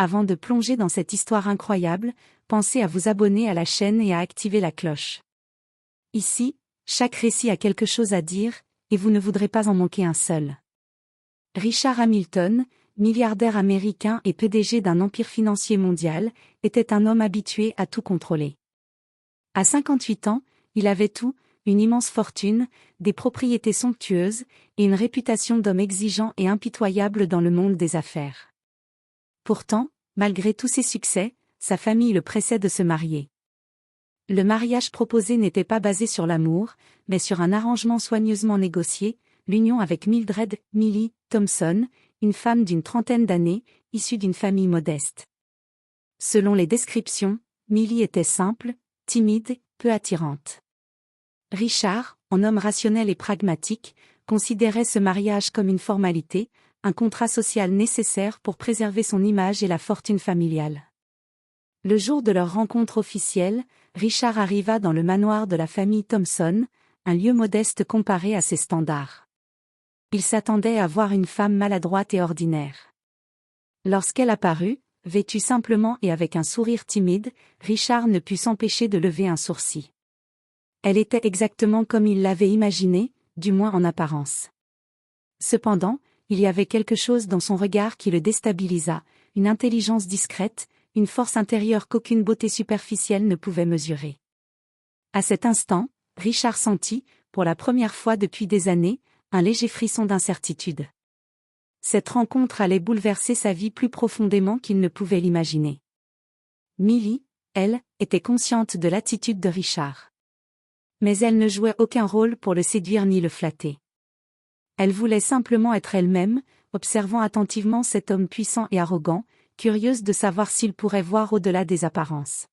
Avant de plonger dans cette histoire incroyable, pensez à vous abonner à la chaîne et à activer la cloche. Ici, chaque récit a quelque chose à dire, et vous ne voudrez pas en manquer un seul. Richard Hamilton, milliardaire américain et PDG d'un empire financier mondial, était un homme habitué à tout contrôler. À 58 ans, il avait tout, une immense fortune, des propriétés somptueuses, et une réputation d'homme exigeant et impitoyable dans le monde des affaires. Pourtant, malgré tous ses succès, sa famille le pressait de se marier. Le mariage proposé n'était pas basé sur l'amour, mais sur un arrangement soigneusement négocié, l'union avec Mildred Millie Thompson, une femme d'une trentaine d'années, issue d'une famille modeste. Selon les descriptions, Millie était simple, timide, peu attirante. Richard, en homme rationnel et pragmatique, considérait ce mariage comme une formalité, un contrat social nécessaire pour préserver son image et la fortune familiale. Le jour de leur rencontre officielle, Richard arriva dans le manoir de la famille Thompson, un lieu modeste comparé à ses standards. Il s'attendait à voir une femme maladroite et ordinaire. Lorsqu'elle apparut, vêtue simplement et avec un sourire timide, Richard ne put s'empêcher de lever un sourcil. Elle était exactement comme il l'avait imaginé, du moins en apparence. Cependant, il y avait quelque chose dans son regard qui le déstabilisa, une intelligence discrète, une force intérieure qu'aucune beauté superficielle ne pouvait mesurer. À cet instant, Richard sentit, pour la première fois depuis des années, un léger frisson d'incertitude. Cette rencontre allait bouleverser sa vie plus profondément qu'il ne pouvait l'imaginer. Millie, elle, était consciente de l'attitude de Richard. Mais elle ne jouait aucun rôle pour le séduire ni le flatter. Elle voulait simplement être elle-même, observant attentivement cet homme puissant et arrogant, curieuse de savoir s'il pourrait voir au-delà des apparences.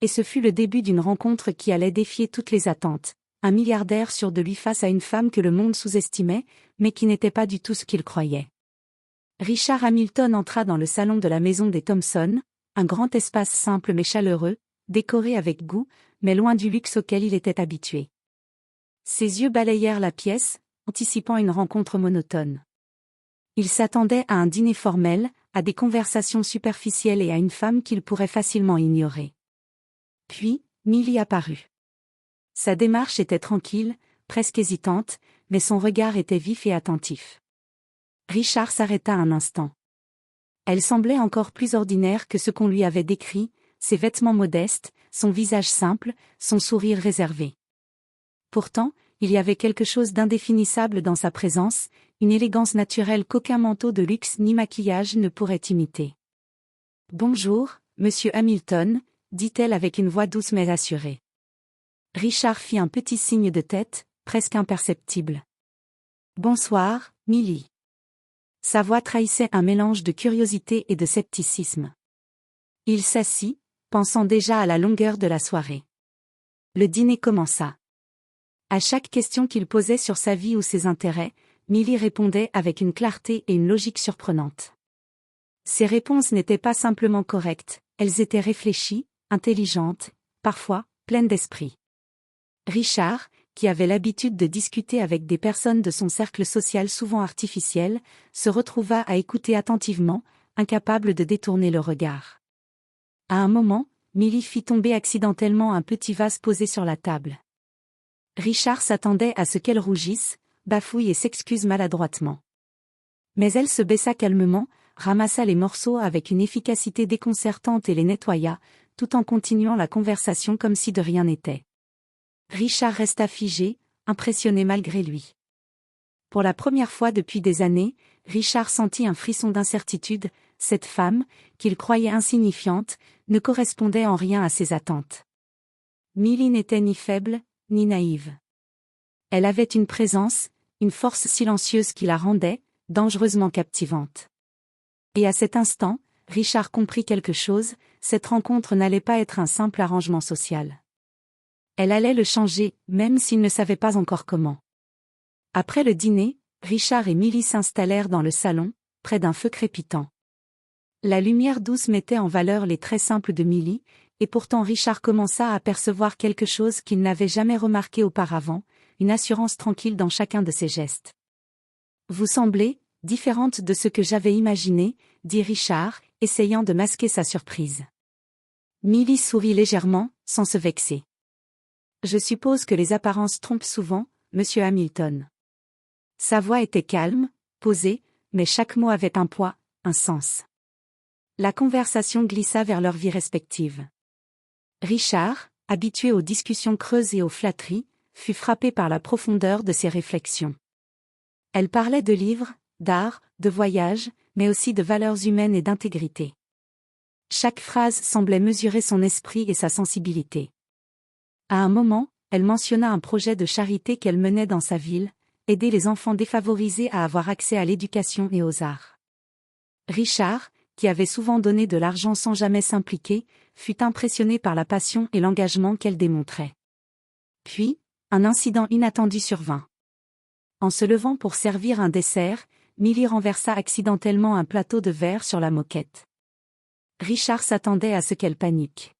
Et ce fut le début d'une rencontre qui allait défier toutes les attentes, un milliardaire sûr de lui face à une femme que le monde sous-estimait, mais qui n'était pas du tout ce qu'il croyait. Richard Hamilton entra dans le salon de la maison des Thompson, un grand espace simple mais chaleureux, décoré avec goût, mais loin du luxe auquel il était habitué. Ses yeux balayèrent la pièce, anticipant une rencontre monotone. Il s'attendait à un dîner formel, à des conversations superficielles et à une femme qu'il pourrait facilement ignorer. Puis, Millie apparut. Sa démarche était tranquille, presque hésitante, mais son regard était vif et attentif. Richard s'arrêta un instant. Elle semblait encore plus ordinaire que ce qu'on lui avait décrit, ses vêtements modestes, son visage simple, son sourire réservé. Pourtant, il y avait quelque chose d'indéfinissable dans sa présence, une élégance naturelle qu'aucun manteau de luxe ni maquillage ne pourrait imiter. « Bonjour, monsieur Hamilton », dit-elle avec une voix douce mais assurée. Richard fit un petit signe de tête, presque imperceptible. « Bonsoir, Millie. » Sa voix trahissait un mélange de curiosité et de scepticisme. Il s'assit, pensant déjà à la longueur de la soirée. Le dîner commença. À chaque question qu'il posait sur sa vie ou ses intérêts, Millie répondait avec une clarté et une logique surprenantes. Ses réponses n'étaient pas simplement correctes, elles étaient réfléchies, intelligentes, parfois, pleines d'esprit. Richard, qui avait l'habitude de discuter avec des personnes de son cercle social souvent artificiel, se retrouva à écouter attentivement, incapable de détourner le regard. À un moment, Millie fit tomber accidentellement un petit vase posé sur la table. Richard s'attendait à ce qu'elle rougisse, bafouille et s'excuse maladroitement. Mais elle se baissa calmement, ramassa les morceaux avec une efficacité déconcertante et les nettoya, tout en continuant la conversation comme si de rien n'était. Richard resta figé, impressionné malgré lui. Pour la première fois depuis des années, Richard sentit un frisson d'incertitude, cette femme, qu'il croyait insignifiante, ne correspondait en rien à ses attentes. Millie n'était ni faible, ni naïve. Elle avait une présence, une force silencieuse qui la rendait dangereusement captivante. Et à cet instant, Richard comprit quelque chose, cette rencontre n'allait pas être un simple arrangement social. Elle allait le changer, même s'il ne savait pas encore comment. Après le dîner, Richard et Millie s'installèrent dans le salon, près d'un feu crépitant. La lumière douce mettait en valeur les traits simples de Millie, et pourtant Richard commença à apercevoir quelque chose qu'il n'avait jamais remarqué auparavant, une assurance tranquille dans chacun de ses gestes. « Vous semblez différente de ce que j'avais imaginé, » dit Richard, essayant de masquer sa surprise. Milly sourit légèrement, sans se vexer. Je suppose que les apparences trompent souvent, monsieur Hamilton. Sa voix était calme, posée, mais chaque mot avait un poids, un sens. La conversation glissa vers leurs vies respectives. Richard, habitué aux discussions creuses et aux flatteries, fut frappé par la profondeur de ses réflexions. Elle parlait de livres, d'art, de voyages, mais aussi de valeurs humaines et d'intégrité. Chaque phrase semblait mesurer son esprit et sa sensibilité. À un moment, elle mentionna un projet de charité qu'elle menait dans sa ville, aider les enfants défavorisés à avoir accès à l'éducation et aux arts. Richard, qui avait souvent donné de l'argent sans jamais s'impliquer, fut impressionné par la passion et l'engagement qu'elle démontrait. Puis, un incident inattendu survint. En se levant pour servir un dessert, Milly renversa accidentellement un plateau de verre sur la moquette. Richard s'attendait à ce qu'elle panique.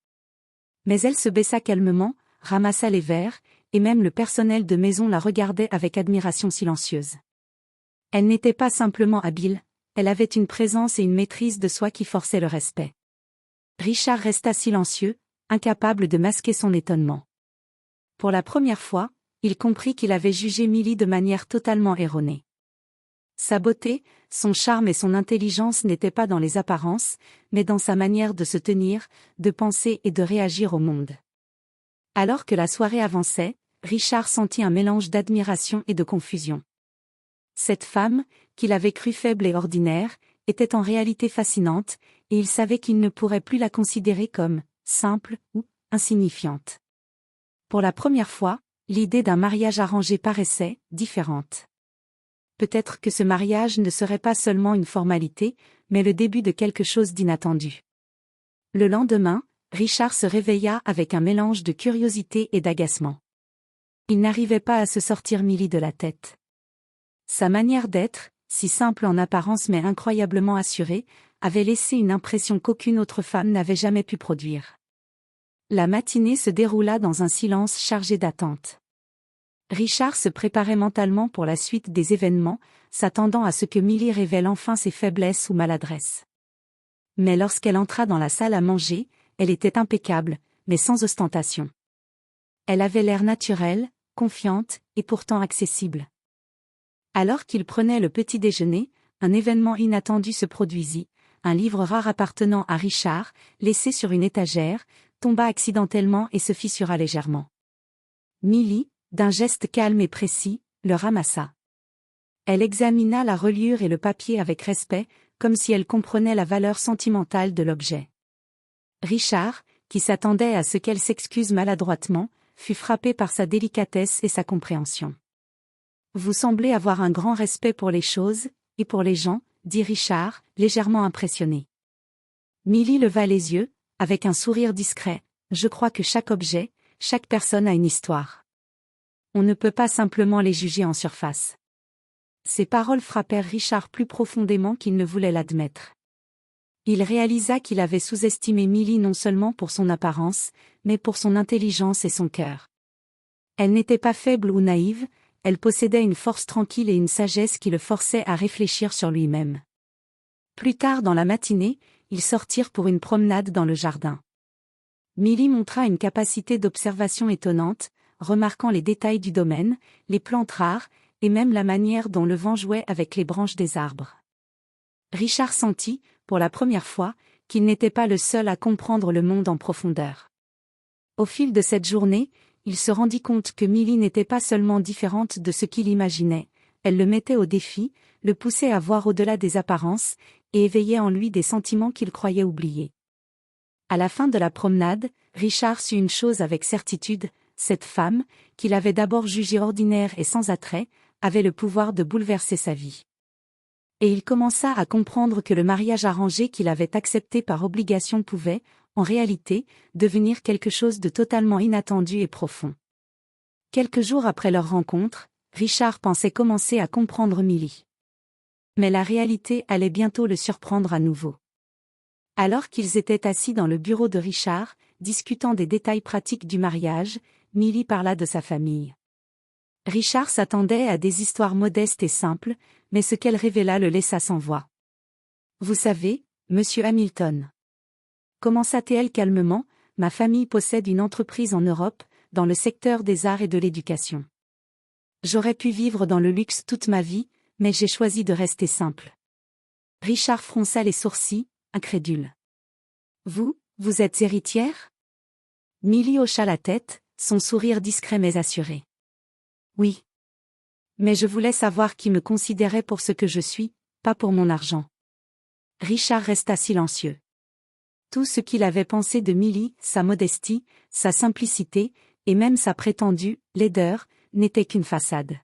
Mais elle se baissa calmement, ramassa les verres, et même le personnel de maison la regardait avec admiration silencieuse. Elle n'était pas simplement habile, elle avait une présence et une maîtrise de soi qui forçaient le respect. Richard resta silencieux, incapable de masquer son étonnement. Pour la première fois, il comprit qu'il avait jugé Milly de manière totalement erronée. Sa beauté, son charme et son intelligence n'étaient pas dans les apparences, mais dans sa manière de se tenir, de penser et de réagir au monde. Alors que la soirée avançait, Richard sentit un mélange d'admiration et de confusion. Cette femme, qu'il avait crue faible et ordinaire, était en réalité fascinante, et il savait qu'il ne pourrait plus la considérer comme simple ou insignifiante. Pour la première fois, l'idée d'un mariage arrangé paraissait différente. Peut-être que ce mariage ne serait pas seulement une formalité, mais le début de quelque chose d'inattendu. Le lendemain, Richard se réveilla avec un mélange de curiosité et d'agacement. Il n'arrivait pas à se sortir Milly de la tête. Sa manière d'être, si simple en apparence mais incroyablement assurée, avait laissé une impression qu'aucune autre femme n'avait jamais pu produire. La matinée se déroula dans un silence chargé d'attente. Richard se préparait mentalement pour la suite des événements, s'attendant à ce que Milly révèle enfin ses faiblesses ou maladresses. Mais lorsqu'elle entra dans la salle à manger, elle était impeccable, mais sans ostentation. Elle avait l'air naturel, confiante, et pourtant accessible. Alors qu'il prenait le petit déjeuner, un événement inattendu se produisit. Un livre rare appartenant à Richard, laissé sur une étagère, tomba accidentellement et se fissura légèrement. Milly, d'un geste calme et précis, le ramassa. Elle examina la reliure et le papier avec respect, comme si elle comprenait la valeur sentimentale de l'objet. Richard, qui s'attendait à ce qu'elle s'excuse maladroitement, fut frappé par sa délicatesse et sa compréhension. « Vous semblez avoir un grand respect pour les choses, et pour les gens, » dit Richard, légèrement impressionné. Milly leva les yeux, avec un sourire discret. « Je crois que chaque objet, chaque personne a une histoire. On ne peut pas simplement les juger en surface. » Ces paroles frappèrent Richard plus profondément qu'il ne voulait l'admettre. Il réalisa qu'il avait sous-estimé Milly non seulement pour son apparence, mais pour son intelligence et son cœur. Elle n'était pas faible ou naïve, elle possédait une force tranquille et une sagesse qui le forçaient à réfléchir sur lui-même. Plus tard dans la matinée, ils sortirent pour une promenade dans le jardin. Milly montra une capacité d'observation étonnante, remarquant les détails du domaine, les plantes rares, et même la manière dont le vent jouait avec les branches des arbres. Richard sentit, pour la première fois, qu'il n'était pas le seul à comprendre le monde en profondeur. Au fil de cette journée, il se rendit compte que Milly n'était pas seulement différente de ce qu'il imaginait, elle le mettait au défi, le poussait à voir au-delà des apparences, et éveillait en lui des sentiments qu'il croyait oubliés. À la fin de la promenade, Richard sut une chose avec certitude, cette femme, qu'il avait d'abord jugée ordinaire et sans attrait, avait le pouvoir de bouleverser sa vie. Et il commença à comprendre que le mariage arrangé qu'il avait accepté par obligation pouvait, en réalité, devenir quelque chose de totalement inattendu et profond. Quelques jours après leur rencontre, Richard pensait commencer à comprendre Milly. Mais la réalité allait bientôt le surprendre à nouveau. Alors qu'ils étaient assis dans le bureau de Richard, discutant des détails pratiques du mariage, Milly parla de sa famille. Richard s'attendait à des histoires modestes et simples, mais ce qu'elle révéla le laissa sans voix. « Vous savez, Monsieur Hamilton. Commença-t-elle calmement, ma famille possède une entreprise en Europe, dans le secteur des arts et de l'éducation. J'aurais pu vivre dans le luxe toute ma vie, mais j'ai choisi de rester simple. Richard fronça les sourcils, incrédule. Vous êtes héritière? Milly hocha la tête, son sourire discret mais assuré. Oui. Mais je voulais savoir qui me considérait pour ce que je suis, pas pour mon argent. Richard resta silencieux. Tout ce qu'il avait pensé de Milly, sa modestie, sa simplicité, et même sa prétendue laideur, n'était qu'une façade.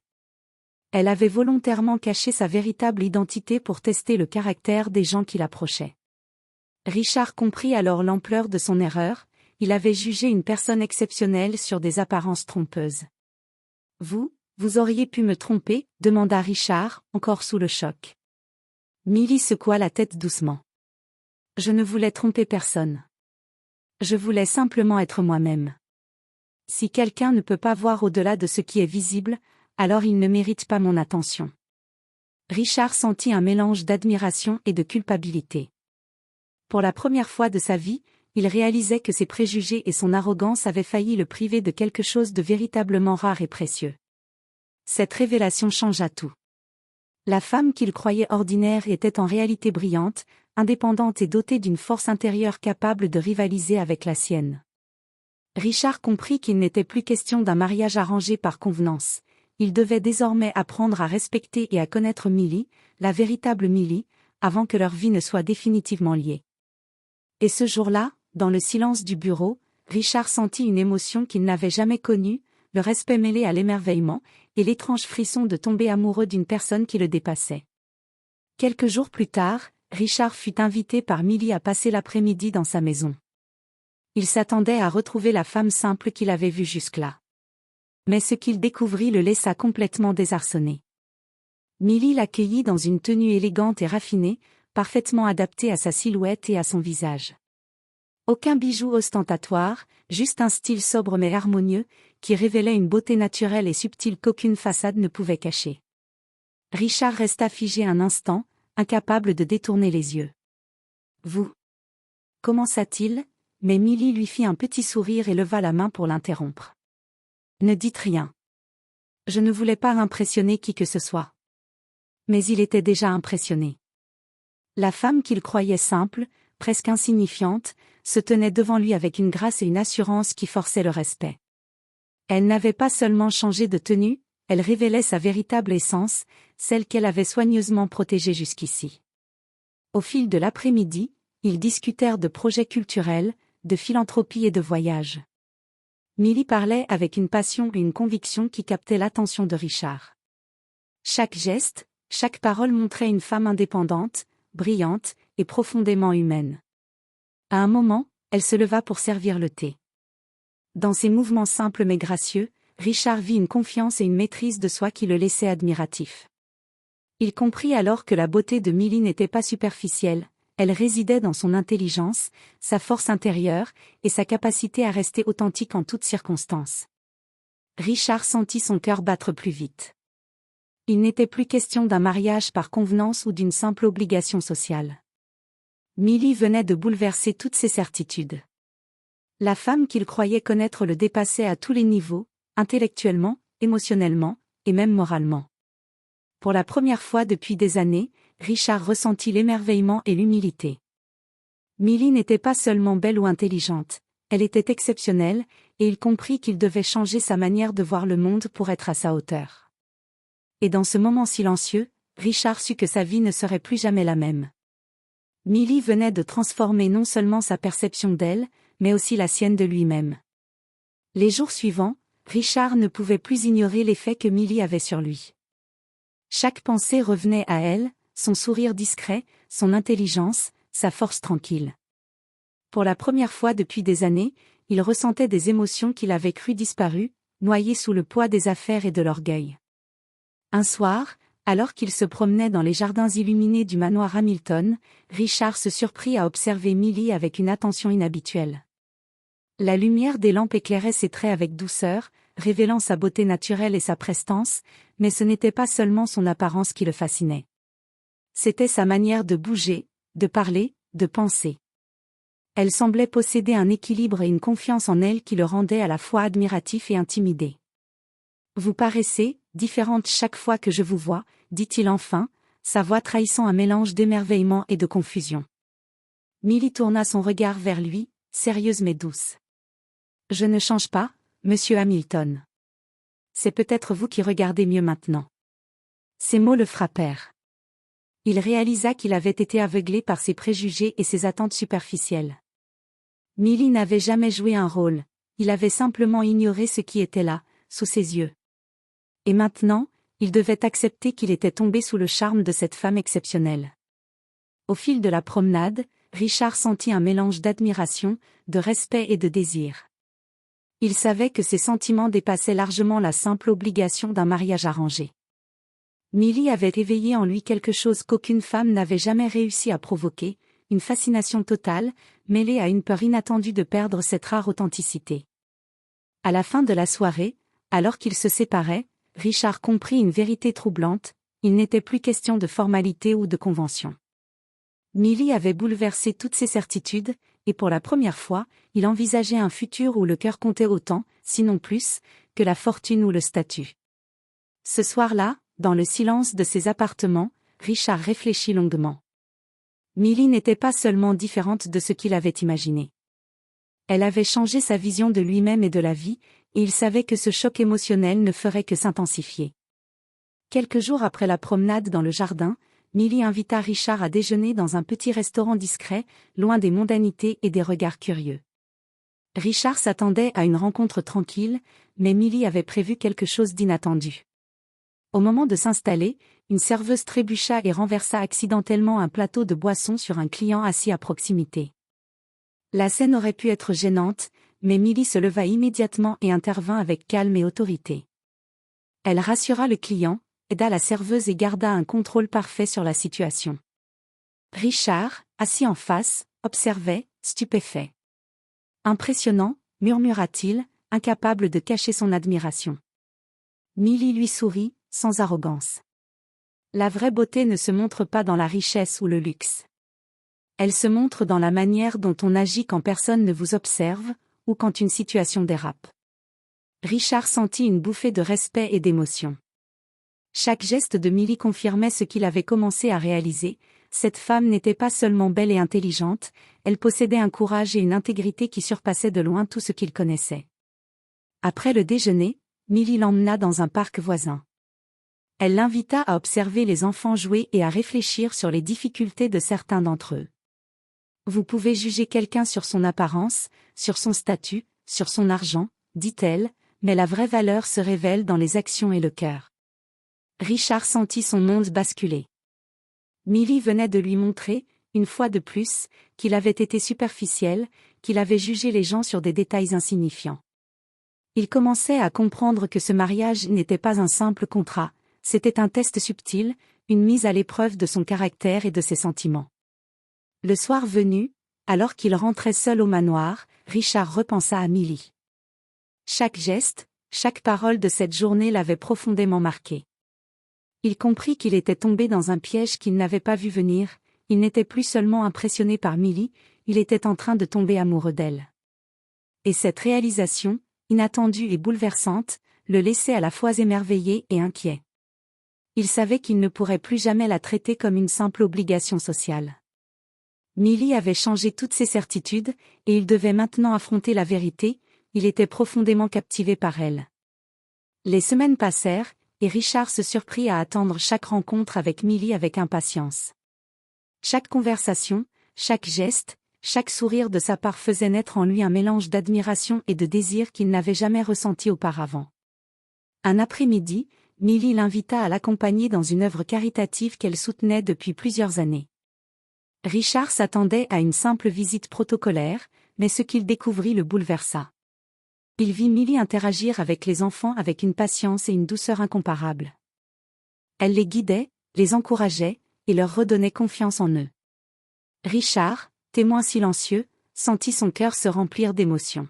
Elle avait volontairement caché sa véritable identité pour tester le caractère des gens qui l'approchaient. Richard comprit alors l'ampleur de son erreur, il avait jugé une personne exceptionnelle sur des apparences trompeuses. Vous auriez pu me tromper, demanda Richard, encore sous le choc. Milly secoua la tête doucement. Je ne voulais tromper personne. Je voulais simplement être moi-même. Si quelqu'un ne peut pas voir au-delà de ce qui est visible, alors il ne mérite pas mon attention. Richard sentit un mélange d'admiration et de culpabilité. Pour la première fois de sa vie, il réalisait que ses préjugés et son arrogance avaient failli le priver de quelque chose de véritablement rare et précieux. Cette révélation changea tout. La femme qu'il croyait ordinaire était en réalité brillante, indépendante et dotée d'une force intérieure capable de rivaliser avec la sienne. Richard comprit qu'il n'était plus question d'un mariage arrangé par convenance. Il devait désormais apprendre à respecter et à connaître Milly, la véritable Milly, avant que leur vie ne soit définitivement liée. Et ce jour-là, dans le silence du bureau, Richard sentit une émotion qu'il n'avait jamais connue, le respect mêlé à l'émerveillement, et l'étrange frisson de tomber amoureux d'une personne qui le dépassait. Quelques jours plus tard, Richard fut invité par Milly à passer l'après-midi dans sa maison. Il s'attendait à retrouver la femme simple qu'il avait vue jusque-là. Mais ce qu'il découvrit le laissa complètement désarçonné. Milly l'accueillit dans une tenue élégante et raffinée, parfaitement adaptée à sa silhouette et à son visage. Aucun bijou ostentatoire, juste un style sobre mais harmonieux, qui révélait une beauté naturelle et subtile qu'aucune façade ne pouvait cacher. Richard resta figé un instant, incapable de détourner les yeux. Vous? Commença-t-il, mais Milly lui fit un petit sourire et leva la main pour l'interrompre. Ne dites rien. Je ne voulais pas impressionner qui que ce soit. Mais il était déjà impressionné. La femme qu'il croyait simple, presque insignifiante, se tenait devant lui avec une grâce et une assurance qui forçaient le respect. Elle n'avait pas seulement changé de tenue, elle révélait sa véritable essence, celle qu'elle avait soigneusement protégée jusqu'ici. Au fil de l'après-midi, ils discutèrent de projets culturels, de philanthropie et de voyages. Milly parlait avec une passion et une conviction qui captaient l'attention de Richard. Chaque geste, chaque parole montrait une femme indépendante, brillante et profondément humaine. À un moment, elle se leva pour servir le thé. Dans ses mouvements simples mais gracieux, Richard vit une confiance et une maîtrise de soi qui le laissaient admiratif. Il comprit alors que la beauté de Milly n'était pas superficielle, elle résidait dans son intelligence, sa force intérieure, et sa capacité à rester authentique en toutes circonstances. Richard sentit son cœur battre plus vite. Il n'était plus question d'un mariage par convenance ou d'une simple obligation sociale. Milly venait de bouleverser toutes ses certitudes. La femme qu'il croyait connaître le dépassait à tous les niveaux, intellectuellement, émotionnellement, et même moralement. Pour la première fois depuis des années, Richard ressentit l'émerveillement et l'humilité. Milly n'était pas seulement belle ou intelligente, elle était exceptionnelle, et il comprit qu'il devait changer sa manière de voir le monde pour être à sa hauteur. Et dans ce moment silencieux, Richard sut que sa vie ne serait plus jamais la même. Milly venait de transformer non seulement sa perception d'elle, mais aussi la sienne de lui-même. Les jours suivants, Richard ne pouvait plus ignorer l'effet que Milly avait sur lui. Chaque pensée revenait à elle, son sourire discret, son intelligence, sa force tranquille. Pour la première fois depuis des années, il ressentait des émotions qu'il avait cru disparues, noyées sous le poids des affaires et de l'orgueil. Un soir, alors qu'il se promenait dans les jardins illuminés du manoir Hamilton, Richard se surprit à observer Milly avec une attention inhabituelle. La lumière des lampes éclairait ses traits avec douceur, révélant sa beauté naturelle et sa prestance, mais ce n'était pas seulement son apparence qui le fascinait. C'était sa manière de bouger, de parler, de penser. Elle semblait posséder un équilibre et une confiance en elle qui le rendaient à la fois admiratif et intimidé. Vous paraissez différente chaque fois que je vous vois, dit-il enfin, sa voix trahissant un mélange d'émerveillement et de confusion. Milly tourna son regard vers lui, sérieuse mais douce. Je ne change pas, monsieur Hamilton. C'est peut-être vous qui regardez mieux maintenant. Ces mots le frappèrent. Il réalisa qu'il avait été aveuglé par ses préjugés et ses attentes superficielles. Milly n'avait jamais joué un rôle, il avait simplement ignoré ce qui était là, sous ses yeux. Et maintenant, il devait accepter qu'il était tombé sous le charme de cette femme exceptionnelle. Au fil de la promenade, Richard sentit un mélange d'admiration, de respect et de désir. Il savait que ses sentiments dépassaient largement la simple obligation d'un mariage arrangé. Milly avait éveillé en lui quelque chose qu'aucune femme n'avait jamais réussi à provoquer, une fascination totale, mêlée à une peur inattendue de perdre cette rare authenticité. À la fin de la soirée, alors qu'ils se séparaient, Richard comprit une vérité troublante, il n'était plus question de formalité ou de convention. Milly avait bouleversé toutes ses certitudes, et pour la première fois, il envisageait un futur où le cœur comptait autant, sinon plus, que la fortune ou le statut. Ce soir-là, dans le silence de ses appartements, Richard réfléchit longuement. Milly n'était pas seulement différente de ce qu'il avait imaginé. Elle avait changé sa vision de lui-même et de la vie, et il savait que ce choc émotionnel ne ferait que s'intensifier. Quelques jours après la promenade dans le jardin, Milly invita Richard à déjeuner dans un petit restaurant discret, loin des mondanités et des regards curieux. Richard s'attendait à une rencontre tranquille, mais Milly avait prévu quelque chose d'inattendu. Au moment de s'installer, une serveuse trébucha et renversa accidentellement un plateau de boissons sur un client assis à proximité. La scène aurait pu être gênante, mais Milly se leva immédiatement et intervint avec calme et autorité. Elle rassura le client, aida la serveuse et garda un contrôle parfait sur la situation. Richard, assis en face, observait, stupéfait. Impressionnant, murmura-t-il, incapable de cacher son admiration. Milly lui sourit, sans arrogance. La vraie beauté ne se montre pas dans la richesse ou le luxe. Elle se montre dans la manière dont on agit quand personne ne vous observe, ou quand une situation dérape. Richard sentit une bouffée de respect et d'émotion. Chaque geste de Milly confirmait ce qu'il avait commencé à réaliser, cette femme n'était pas seulement belle et intelligente, elle possédait un courage et une intégrité qui surpassaient de loin tout ce qu'il connaissait. Après le déjeuner, Milly l'emmena dans un parc voisin. Elle l'invita à observer les enfants jouer et à réfléchir sur les difficultés de certains d'entre eux. Vous pouvez juger quelqu'un sur son apparence, sur son statut, sur son argent, dit-elle, mais la vraie valeur se révèle dans les actions et le cœur. Richard sentit son monde basculer. Milly venait de lui montrer, une fois de plus, qu'il avait été superficiel, qu'il avait jugé les gens sur des détails insignifiants. Il commençait à comprendre que ce mariage n'était pas un simple contrat, c'était un test subtil, une mise à l'épreuve de son caractère et de ses sentiments. Le soir venu, alors qu'il rentrait seul au manoir, Richard repensa à Milly. Chaque geste, chaque parole de cette journée l'avait profondément marqué. Il comprit qu'il était tombé dans un piège qu'il n'avait pas vu venir, il n'était plus seulement impressionné par Milly, il était en train de tomber amoureux d'elle. Et cette réalisation, inattendue et bouleversante, le laissait à la fois émerveillé et inquiet. Il savait qu'il ne pourrait plus jamais la traiter comme une simple obligation sociale. Milly avait changé toutes ses certitudes, et il devait maintenant affronter la vérité, il était profondément captivé par elle. Les semaines passèrent, et Richard se surprit à attendre chaque rencontre avec Milly avec impatience. Chaque conversation, chaque geste, chaque sourire de sa part faisait naître en lui un mélange d'admiration et de désir qu'il n'avait jamais ressenti auparavant. Un après-midi, Milly l'invita à l'accompagner dans une œuvre caritative qu'elle soutenait depuis plusieurs années. Richard s'attendait à une simple visite protocolaire, mais ce qu'il découvrit le bouleversa. Il vit Milly interagir avec les enfants avec une patience et une douceur incomparables. Elle les guidait, les encourageait, et leur redonnait confiance en eux. Richard, témoin silencieux, sentit son cœur se remplir d'émotion.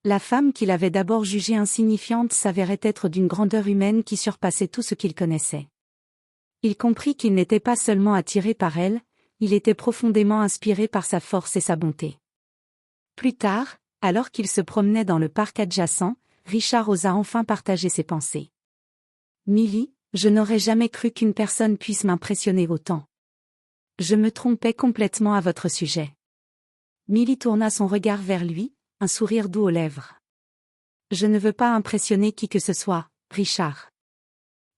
La femme qu'il avait d'abord jugée insignifiante s'avérait être d'une grandeur humaine qui surpassait tout ce qu'il connaissait. Il comprit qu'il n'était pas seulement attiré par elle, il était profondément inspiré par sa force et sa bonté. Plus tard, alors qu'il se promenait dans le parc adjacent, Richard osa enfin partager ses pensées. « Millie, je n'aurais jamais cru qu'une personne puisse m'impressionner autant. Je me trompais complètement à votre sujet. » Millie tourna son regard vers lui, un sourire doux aux lèvres. « Je ne veux pas impressionner qui que ce soit, Richard.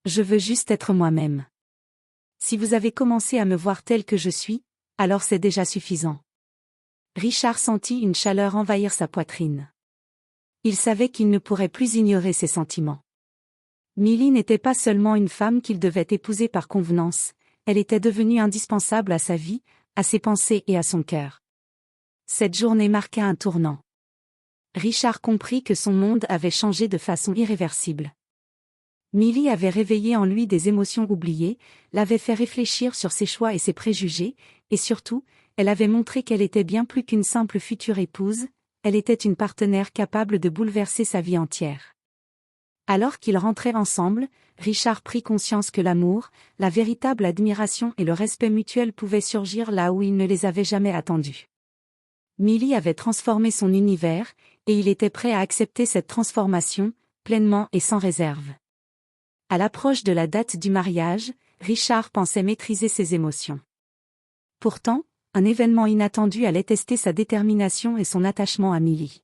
Je veux juste être moi-même. Si vous avez commencé à me voir tel que je suis, alors c'est déjà suffisant. » Richard sentit une chaleur envahir sa poitrine. Il savait qu'il ne pourrait plus ignorer ses sentiments. Millie n'était pas seulement une femme qu'il devait épouser par convenance, elle était devenue indispensable à sa vie, à ses pensées et à son cœur. Cette journée marqua un tournant. Richard comprit que son monde avait changé de façon irréversible. Millie avait réveillé en lui des émotions oubliées, l'avait fait réfléchir sur ses choix et ses préjugés, et surtout, elle avait montré qu'elle était bien plus qu'une simple future épouse, elle était une partenaire capable de bouleverser sa vie entière. Alors qu'ils rentraient ensemble, Richard prit conscience que l'amour, la véritable admiration et le respect mutuel pouvaient surgir là où il ne les avait jamais attendus. Millie avait transformé son univers, et il était prêt à accepter cette transformation, pleinement et sans réserve. À l'approche de la date du mariage, Richard pensait maîtriser ses émotions. Pourtant, un événement inattendu allait tester sa détermination et son attachement à Millie.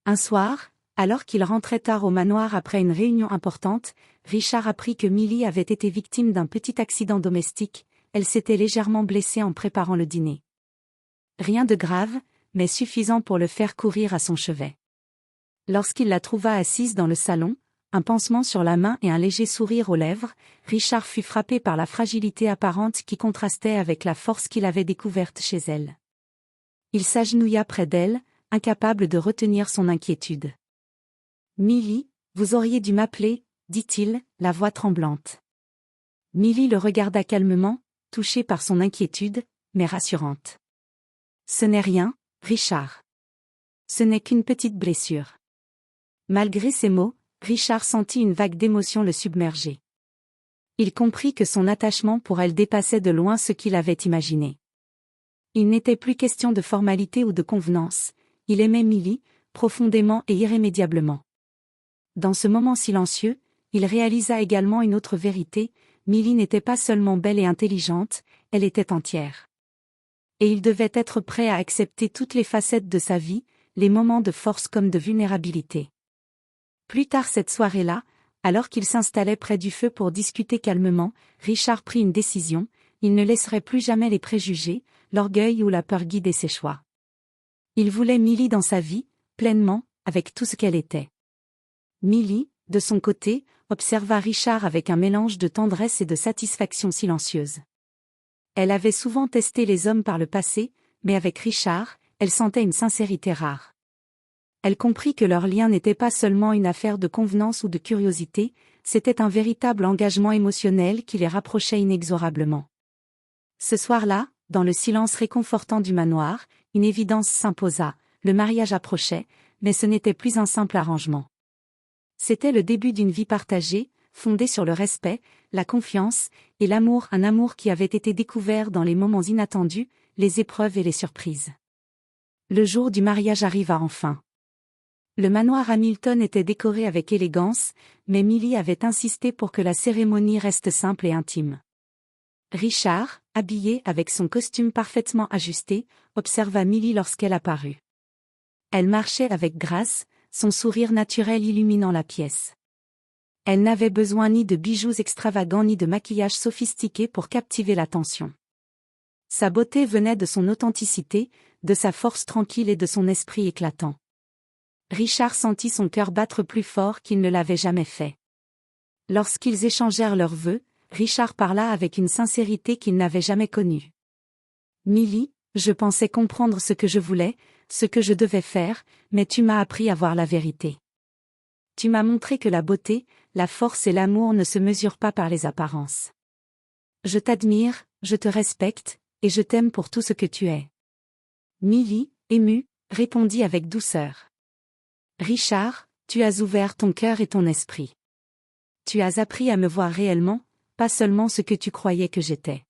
Un soir, alors qu'il rentrait tard au manoir après une réunion importante, Richard apprit que Millie avait été victime d'un petit accident domestique, elle s'était légèrement blessée en préparant le dîner. Rien de grave, mais suffisant pour le faire courir à son chevet. Lorsqu'il la trouva assise dans le salon, un pansement sur la main et un léger sourire aux lèvres, Richard fut frappé par la fragilité apparente qui contrastait avec la force qu'il avait découverte chez elle. Il s'agenouilla près d'elle, incapable de retenir son inquiétude. « Millie, vous auriez dû m'appeler, » dit-il, la voix tremblante. Millie le regarda calmement, touchée par son inquiétude, mais rassurante. « Ce n'est rien, Richard. Ce n'est qu'une petite blessure. » Malgré ces mots, Richard sentit une vague d'émotion le submerger. Il comprit que son attachement pour elle dépassait de loin ce qu'il avait imaginé. Il n'était plus question de formalité ou de convenance, il aimait Millie, profondément et irrémédiablement. Dans ce moment silencieux, il réalisa également une autre vérité, Millie n'était pas seulement belle et intelligente, elle était entière. Et il devait être prêt à accepter toutes les facettes de sa vie, les moments de force comme de vulnérabilité. Plus tard cette soirée-là, alors qu'il s'installait près du feu pour discuter calmement, Richard prit une décision, il ne laisserait plus jamais les préjugés, l'orgueil ou la peur guider ses choix. Il voulait Millie dans sa vie, pleinement, avec tout ce qu'elle était. Millie, de son côté, observa Richard avec un mélange de tendresse et de satisfaction silencieuse. Elle avait souvent testé les hommes par le passé, mais avec Richard, elle sentait une sincérité rare. Elle comprit que leur lien n'était pas seulement une affaire de convenance ou de curiosité, c'était un véritable engagement émotionnel qui les rapprochait inexorablement. Ce soir-là, dans le silence réconfortant du manoir, une évidence s'imposa, le mariage approchait, mais ce n'était plus un simple arrangement. C'était le début d'une vie partagée, fondée sur le respect, la confiance, et l'amour, un amour qui avait été découvert dans les moments inattendus, les épreuves et les surprises. Le jour du mariage arriva enfin. Le manoir Hamilton était décoré avec élégance, mais Millie avait insisté pour que la cérémonie reste simple et intime. Richard, habillé avec son costume parfaitement ajusté, observa Millie lorsqu'elle apparut. Elle marchait avec grâce, son sourire naturel illuminant la pièce. Elle n'avait besoin ni de bijoux extravagants ni de maquillage sophistiqué pour captiver l'attention. Sa beauté venait de son authenticité, de sa force tranquille et de son esprit éclatant. Richard sentit son cœur battre plus fort qu'il ne l'avait jamais fait. Lorsqu'ils échangèrent leurs vœux, Richard parla avec une sincérité qu'il n'avait jamais connue. « Millie, je pensais comprendre ce que je voulais, ce que je devais faire, mais tu m'as appris à voir la vérité. Tu m'as montré que la beauté, la force et l'amour ne se mesurent pas par les apparences. Je t'admire, je te respecte, et je t'aime pour tout ce que tu es. » Millie, émue, répondit avec douceur. « Richard, tu as ouvert ton cœur et ton esprit. Tu as appris à me voir réellement, pas seulement ce que tu croyais que j'étais.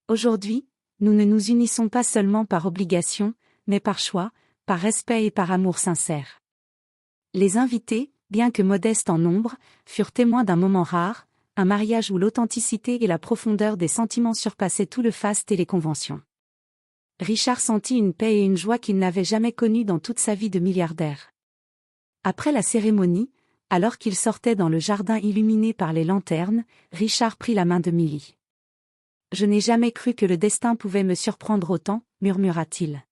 Aujourd'hui, Nous ne nous unissons pas seulement par obligation, mais par choix, par respect et par amour sincère. Les invités, bien que modestes en nombre, furent témoins d'un moment rare, un mariage où l'authenticité et la profondeur des sentiments surpassaient tout le faste et les conventions. Richard sentit une paix et une joie qu'il n'avait jamais connues dans toute sa vie de milliardaire. Après la cérémonie, alors qu'il sortait dans le jardin illuminé par les lanternes, Richard prit la main de Milly. « Je n'ai jamais cru que le destin pouvait me surprendre autant, » murmura-t-il.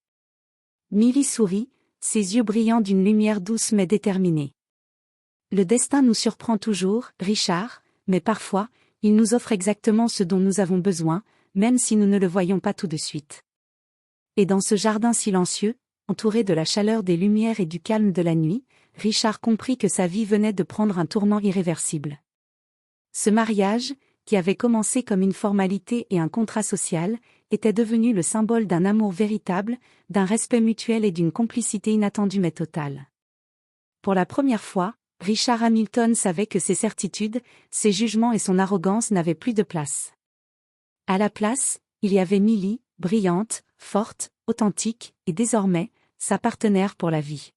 Milly sourit, ses yeux brillant d'une lumière douce mais déterminée. « Le destin nous surprend toujours, Richard, mais parfois, il nous offre exactement ce dont nous avons besoin, même si nous ne le voyons pas tout de suite. » Et dans ce jardin silencieux, entouré de la chaleur des lumières et du calme de la nuit, Richard comprit que sa vie venait de prendre un tournant irréversible. Ce mariage, qui avait commencé comme une formalité et un contrat social, était devenu le symbole d'un amour véritable, d'un respect mutuel et d'une complicité inattendue mais totale. Pour la première fois, Richard Hamilton savait que ses certitudes, ses jugements et son arrogance n'avaient plus de place. À la place, il y avait Milly, brillante, forte, authentique, et désormais, sa partenaire pour la vie.